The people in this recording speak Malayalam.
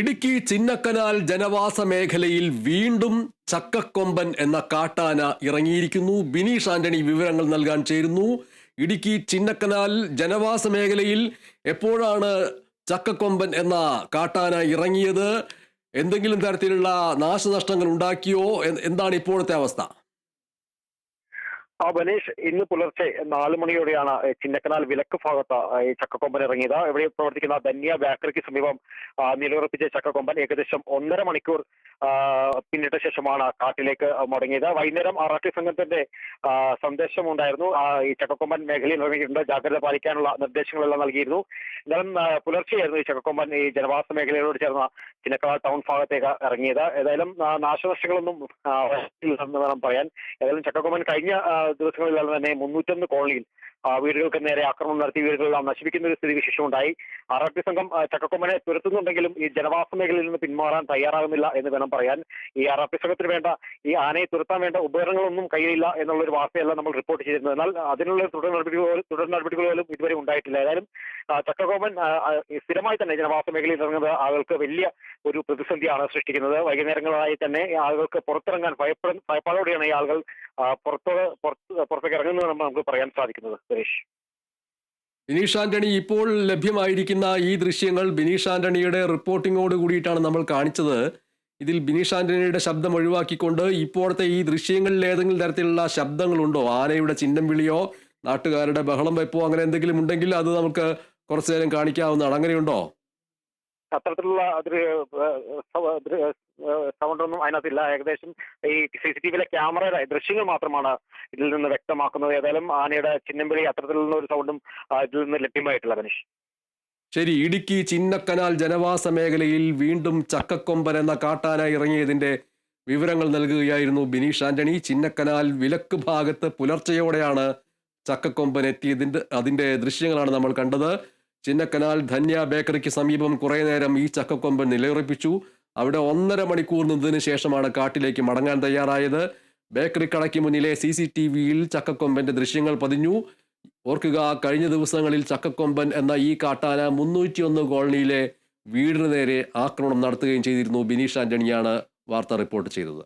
ഇടുക്കി ചിന്നക്കനാൽ ജനവാസ മേഖലയിൽ വീണ്ടും ചക്കക്കൊമ്പൻ എന്ന കാട്ടാന ഇറങ്ങിയിരിക്കുന്നു. ബിനീഷ് ആന്റണി വിവരങ്ങൾ നൽകാൻ ചേരുന്നു. ഇടുക്കി ചിന്നക്കനാൽ ജനവാസ മേഖലയിൽ എപ്പോഴാണ് ചക്കക്കൊമ്പൻ എന്ന കാട്ടാന ഇറങ്ങിയത്? എന്തെങ്കിലും തരത്തിലുള്ള നാശനഷ്ടങ്ങൾ ഉണ്ടാക്കിയോ? എന്താണ് ഇപ്പോഴത്തെ അവസ്ഥ? ബനീഷ്, ഇന്ന് പുലർച്ചെ 4 മണിയോടെയാണ് ചിന്നക്കനാൽ വിലക്ക് ഭാഗത്ത് ഈ ചക്കക്കൊമ്പൻ ഇറങ്ങിയത്. ഇവിടെ പ്രവർത്തിക്കുന്ന ധന്യ ബേക്കറിക്ക് സമീപം നിലയുറപ്പിച്ച ചക്കക്കൊമ്പൻ ഏകദേശം 1.5 മണിക്കൂർ പിന്നിട്ട ശേഷമാണ് കാട്ടിലേക്ക് മടങ്ങിയത്. വൈകുന്നേരം ആറാട്ടി സംഘത്തിന്റെ സന്ദേശമുണ്ടായിരുന്നു. ഈ ചക്കക്കൊമ്പൻ മേഖലയിൽ ഇറങ്ങിയിട്ടുണ്ട്, ജാഗ്രത പാലിക്കാനുള്ള നിർദ്ദേശങ്ങളെല്ലാം നൽകിയിരുന്നു. എന്നാലും പുലർച്ചെയായിരുന്നു ഈ ചക്കക്കൊമ്പൻ ഈ ജനവാസ മേഖലയോട് ചേർന്ന ചിന്നക്കനാൽ ടൗൺ ഭാഗത്തേക്ക് ഇറങ്ങിയത്. ഏതായാലും നാശനഷ്ടങ്ങളൊന്നും ഇല്ലെന്ന് വേണം പറയാൻ. ഏതായാലും ചക്കക്കൊമ്പൻ കഴിഞ്ഞ ദിവസങ്ങളിലെല്ലാം തന്നെ 301 കോളനിയിൽ വീടുകൾക്ക് നേരെ ആക്രമണം നടത്തി വീടുകളെല്ലാം നശിപ്പിക്കുന്ന ഒരു സ്ഥിതിവിശേഷം ഉണ്ടായി. ആർ.ആർ.ടി സംഘം ചക്കക്കൊമ്പനെ തുരത്തുന്നുണ്ടെങ്കിലും ഈ ജനവാസ മേഖലയിൽ നിന്ന് പിന്മാറാൻ തയ്യാറാകുന്നില്ല എന്ന് വേണം പറയാൻ. ഈ ആർ.ആർ.ടി സംഘത്തിന് വേണ്ട ഈ ആനയെ തുരത്താൻ വേണ്ട ഉപകരണങ്ങളൊന്നും കയ്യിലില്ല എന്നുള്ളൊരു വാർത്തയല്ല നമ്മൾ റിപ്പോർട്ട് ചെയ്തിരുന്നത്. എന്നാൽ അതിനുള്ള തുടർ നടപടികൾ പോലും ഇതുവരെ ഉണ്ടായിട്ടില്ല. ഏതായാലും ചക്കക്കൊമ്പൻ സ്ഥിരമായി തന്നെ ജനവാസ മേഖലയിൽ ഇറങ്ങുന്നത് ആളുകൾക്ക് വലിയ ഒരു പ്രതിസന്ധിയാണ് സൃഷ്ടിക്കുന്നത്. വൈകുന്നേരങ്ങളായി തന്നെ ആളുകൾക്ക് പുറത്തിറങ്ങാൻ ഭയപ്പാടോടെയാണ് ഈ ആളുകൾ പുറത്തേക്ക് ഇറങ്ങുന്നത് നമുക്ക് പറയാൻ സാധിക്കുന്നത്. സുരേഷ്, ബിനീഷ് ആന്റണി, ഇപ്പോൾ ലഭ്യമായിരിക്കുന്ന ഈ ദൃശ്യങ്ങൾ ബിനീഷ് ആന്റണിയുടെ റിപ്പോർട്ടിങ്ങോട് കൂടിയിട്ടാണ് നമ്മൾ കാണിച്ചത്. ഇതിൽ ബിനീഷ് ആന്റണിയുടെ ശബ്ദം ഒഴിവാക്കിക്കൊണ്ട് ഇപ്പോഴത്തെ ഈ ദൃശ്യങ്ങളിൽ ഏതെങ്കിലും തരത്തിലുള്ള ശബ്ദങ്ങളുണ്ടോ? ആനയുടെ ചിഹ്നം വിളിയോ നാട്ടുകാരുടെ ബഹളം വെപ്പോ അങ്ങനെ എന്തെങ്കിലും ഉണ്ടെങ്കിൽ അത് നമുക്ക് കുറച്ചു നേരം കാണിക്കാവുന്നതാണ്. അങ്ങനെയുണ്ടോ? അത്തരത്തിലുള്ള സൗണ്ടൊന്നും അതിനകത്തില്ല. ഏകദേശം ഈ CCTVയിലെ ക്യാമറയുടെ ദൃശ്യങ്ങൾ മാത്രമാണ് ഇതിൽ നിന്ന് വ്യക്തമാക്കുന്നത്. ഏതായാലും ആനയുടെ ചിഹ്നം വിളി അത്തരത്തിലുള്ള ഒരു സൗണ്ടും ഇതിൽ നിന്ന് ലഭ്യമായിട്ടില്ല. മനീഷ്, ശരി. ഇടുക്കി ചിന്നക്കനാൽ ജനവാസ മേഖലയിൽ വീണ്ടും ചക്കക്കൊമ്പൻ എന്ന കാട്ടാന ഇറങ്ങിയതിന്റെ വിവരങ്ങൾ നൽകുകയായിരുന്നു ബിനീഷ് ആന്റണി. ചിന്നക്കനാൽ വിലക്ക് ഭാഗത്ത് പുലർച്ചെയോടെയാണ് ചക്കക്കൊമ്പൻ അതിന്റെ ദൃശ്യങ്ങളാണ് നമ്മൾ കണ്ടത്. ചിന്നക്കനാൽ ധന്യ ബേക്കറിക്ക് സമീപം കുറെ നേരം ഈ ചക്കക്കൊമ്പൻ നിലയുറപ്പിച്ചു. അവിടെ 1.5 മണിക്കൂർ നിന്നതിന് ശേഷമാണ് കാട്ടിലേക്ക് മടങ്ങാൻ തയ്യാറായത്. ബേക്കറി കടയ്ക്ക് മുന്നിലെ CCTVയിൽ ചക്കക്കൊമ്പന്റെ ദൃശ്യങ്ങൾ പതിഞ്ഞു. ഓർക്കുക, കഴിഞ്ഞ ദിവസങ്ങളിൽ ചക്കക്കൊമ്പൻ എന്ന ഈ കാട്ടാന 301 കോളനിയിലെ വീടിന് നേരെ ആക്രമണം നടത്തുകയും ചെയ്തിരുന്നു. ബിനീഷ് ആന്റണിയാണ് വാർത്ത റിപ്പോർട്ട് ചെയ്തത്.